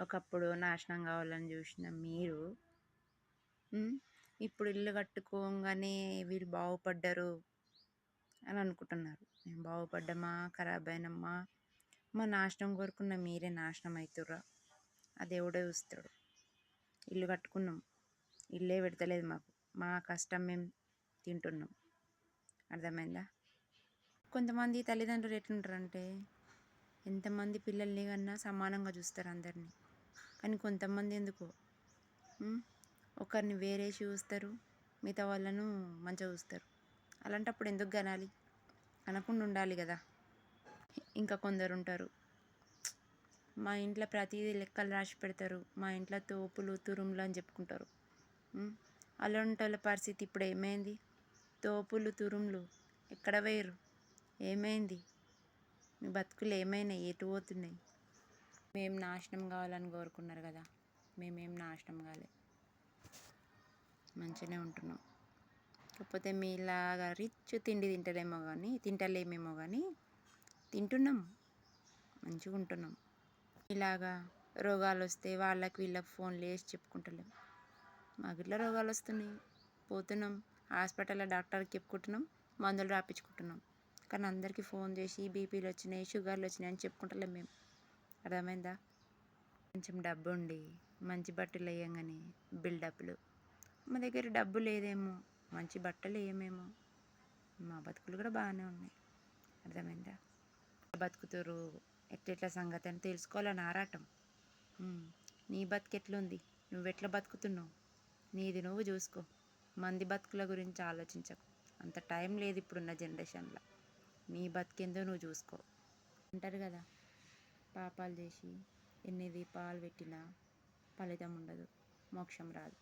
ఒకప్పుడు నాశనం కావాలని చూసిన మీరు ఇప్పుడు ఇల్లు కట్టుకోగానే వీళ్ళు బాగుపడ్డారు అని అనుకుంటున్నారు. మేము బాగుపడ్డామా ఖరాబ్ అయినమ్మా? మా నాశనం కోరుకున్న మీరే నాశనం అవుతుర్రా? ఆ దేవుడే చూస్తాడు. ఇల్లు కట్టుకున్నాం, ఇల్లే పెడతలేదు మాకు, మా కష్టం మేము తింటున్నాం. అర్థమైందా? కొంతమంది తల్లిదండ్రులు ఎట్లుంటారంటే ఎంతమంది పిల్లల్ని కన్నా సమానంగా చూస్తారు అందరినీ. కానీ కొంతమంది ఎందుకో ఒకరిని వేరే చూస్తారు, మిగతా వాళ్ళను మంచిగా చూస్తారు. అలాంటప్పుడు ఎందుకు కనాలి? అనకుండా ఉండాలి కదా. ఇంకా కొందరు ఉంటారు, మా ఇంట్లో ప్రతిదీ లెక్కలు రాసి పెడతారు, మా ఇంట్లో తోపులు తురుములు అని చెప్పుకుంటారు. అలాంటి వాళ్ళ పరిస్థితి ఇప్పుడు ఏమైంది? తోపులు తురుములు ఎక్కడ వేయరు? ఏమైంది? మీ బతుకులు ఏమైనాయి? ఎటు పోతున్నాయి? మేము నాశనం కావాలని కోరుకున్నారు కదా, మేమేం నాశనం కాలే, మంచిగానే ఉంటున్నాం. కాకపోతే మీలాగా రిచ్ తిండి తింటలేమేమో కానీ తింటున్నాం, మంచిగా ఉంటున్నాం. ఇలాగా రోగాలు వస్తే వాళ్ళకి వీళ్ళకి ఫోన్లు వేసి చెప్పుకుంటలేం. మాకు ఇట్లా రోగాలు వస్తున్నాయి, పోతున్నాం హాస్పిటల్లో డాక్టర్కి చెప్పుకుంటున్నాం, మందులు రాపించుకుంటున్నాం. కానీ అందరికీ ఫోన్ చేసి బీపీలు వచ్చినాయి, షుగర్లు వచ్చినాయి అని చెప్పుకుంటలేం మేము. అర్థమైందా? కొంచెం డబ్బు ఉండి మంచి బట్టలు వేయంగానే బిల్డప్లు. మా దగ్గర డబ్బు లేదేమో, మంచి బట్టలు వేయమేమో, మా బతుకులు కూడా బాగానే ఉన్నాయి. అర్థమైందా? బతుకుతారు ఎట్లెట్ల సంగతి అని తెలుసుకోవాలని ఆరాటం. నీ బతుకు ఎట్లుంది? నువ్వెట్లా బతుకుతున్నావు? నీది నువ్వు చూసుకో. మంది బతుకుల గురించి ఆలోచించకు, అంత టైం లేదు ఇప్పుడున్న జనరేషన్లో. నీ బతికేందో నువ్వు చూసుకో. అంటారు కదా, పాపాలు చేసి ఎన్ని దీపాలు పెట్టినా ఫలితం ఉండదు, మోక్షం రాదు.